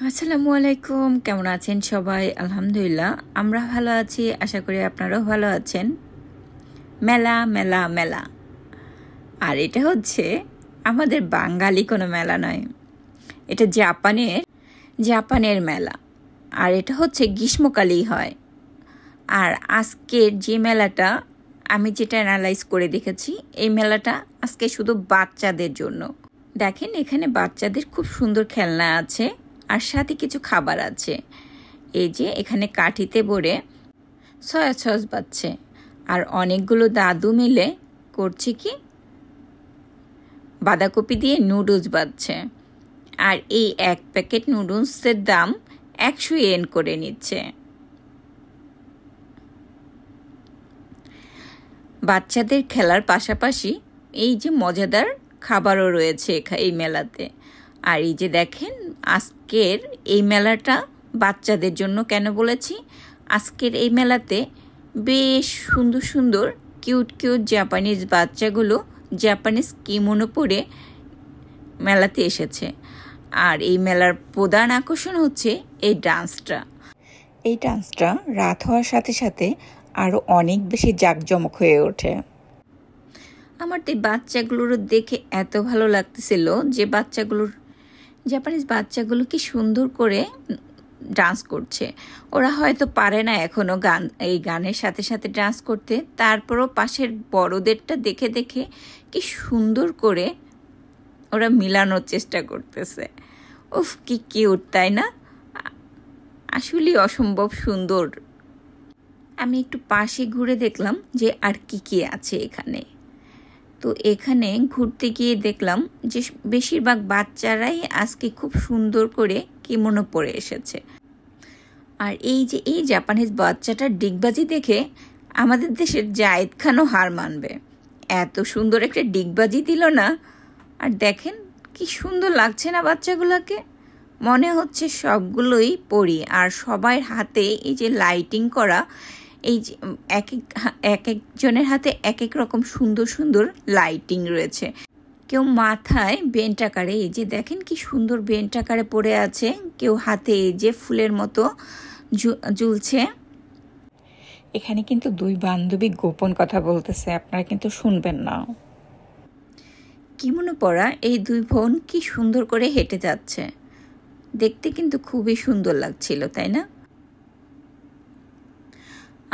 আসসালামু আলাইকুম, কেমন আছেন সবাই? আলহামদুলিল্লাহ আমরা ভালো আছি, আশা করি আপনারাও ভালো আছেন। মেলা মেলা মেলা, আর এটা হচ্ছে আমাদের বাঙালি কোনো মেলা নয়, এটা জাপানের মেলা। আর এটা হচ্ছে গ্রীষ্মকালেই হয়। আর আজকের যে মেলাটা আমি যেটা অ্যানালাইজ করে দেখেছি, এই মেলাটা আজকে শুধু বাচ্চাদের জন্য। দেখেন এখানে বাচ্চাদের খুব সুন্দর খেলনা আছে, আর সাথে কিছু খাবার আছে। এই যে এখানে কাঠিতে ভরে সয়া সস বাচ্ছে, আর অনেকগুলো দাদু মিলে করছে কি বাঁধাকপি দিয়ে নুডলস বাচ্ছে। আর এই এক প্যাকেট নুডলসের দাম 100 ইয়েন করে নিচ্ছে। বাচ্চাদের খেলার পাশাপাশি এই যে মজাদার খাবারও রয়েছে এই মেলাতে। আর এই যে দেখেন আজকের এই মেলাটা বাচ্চাদের জন্য কেন বলেছি, আজকের এই মেলাতে বেশ সুন্দর সুন্দর কিউট কিউট জাপানিজ বাচ্চাগুলো জাপানিজ কিমোনো পরে মেলাতে এসেছে। আর এই মেলার প্রধান আকর্ষণ হচ্ছে এই ডান্সটা। এই ডান্সটা রাত হওয়ার সাথে সাথে আরও অনেক বেশি জাঁকজমক হয়ে ওঠে। আমার তো এই বাচ্চাগুলোর দেখে এত ভালো লাগতেছিল যে জাপানিজ বাচ্চাগুলো কি সুন্দর করে ডান্স করছে। ওরা হয়তো পারে না এখনও এই গানের সাথে সাথে ডান্স করতে, তারপরও পাশের বড়দেরটা দেখে দেখে কি সুন্দর করে ওরা মিলানোর চেষ্টা করতেছে। উফ কি কিউট, তাই না? আসলে অসম্ভব সুন্দর। আমি একটু পাশে ঘুরে দেখলাম যে আর কি আছে এখানে। তো এখানে ঘুরতে গিয়ে দেখলাম যে বেশিরভাগ বাচ্চারাই আজকে খুব সুন্দর করে কিমোনো পরে এসেছে। আর এই যে এই জাপানিজ বাচ্চাটার ডিগবাজি দেখে আমাদের দেশের জায়েদ খানও হার মানবে। এত সুন্দর একটা ডিগবাজি দিল না? আর দেখেন কি সুন্দর লাগছে না বাচ্চাগুলোকে? মনে হচ্ছে সবগুলোই পরি। আর সবার হাতে এই যে লাইটিং করা, এই যে এক একজনের হাতে এক এক রকম সুন্দর সুন্দর লাইটিং রয়েছে। কেউ মাথায় বেন্ট আকারে, এই যে দেখেন কি সুন্দর বেন্ট আকারে পড়ে আছে, কেউ হাতে এই যে ফুলের মতো ঝুলছে। এখানে কিন্তু দুই বান্ধবী গোপন কথা বলতেছে, আপনারা কিন্তু শুনবেন না। কিমোনো পরা এই দুই বোন কি সুন্দর করে হেঁটে যাচ্ছে, দেখতে কিন্তু খুবই সুন্দর লাগছিল, তাই না?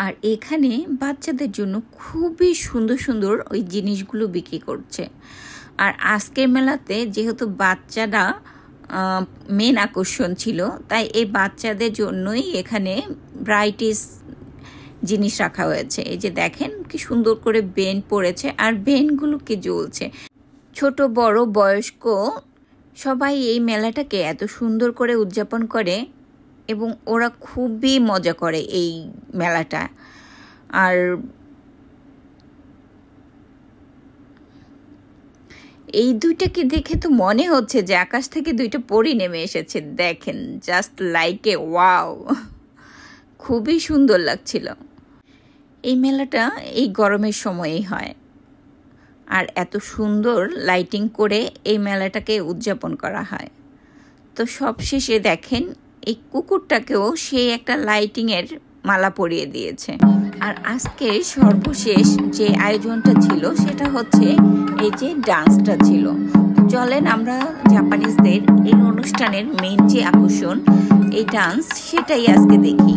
আর এখানে বাচ্চাদের জন্য খুবই সুন্দর সুন্দর ওই জিনিসগুলো বিক্রি করছে। আর আজকের মেলাতে যেহেতু বাচ্চারা মেন আকর্ষণ ছিল, তাই এই বাচ্চাদের জন্যই এখানে ভ্যারাইটিস জিনিস রাখা হয়েছে। এই যে দেখেন কি সুন্দর করে বেন পড়েছে, আর বেনগুলো কি জ্বলছে। ছোট বড় বয়স্ক সবাই এই মেলাটাকে এত সুন্দর করে উদযাপন করে, এবং ওরা খুবই মজা করে এই মেলাটা। আর এই দুইটাকে দেখে তো মনে হচ্ছে যে আকাশ থেকে দুইটা পরী নেমে এসেছে। দেখেন জাস্ট লাইক এ ওয়াও, খুবই সুন্দর লাগছিল। এই মেলাটা এই গরমের সময়ই হয়, আর এত সুন্দর লাইটিং করে এই মেলাটাকে উদযাপন করা হয়। তো সবশেষে দেখেন এই কুকুরটাকেও সে একটা লাইটিংয়ের মালা পরিয়ে দিয়েছে। আর আজকে সর্বশেষ যে আয়োজনটা ছিল সেটা হচ্ছে এই যে ডান্সটা ছিল। চলেন আমরা জাপানিজদের এই অনুষ্ঠানের মেইন যে আকর্ষণ এই ডান্স, সেটাই আজকে দেখি।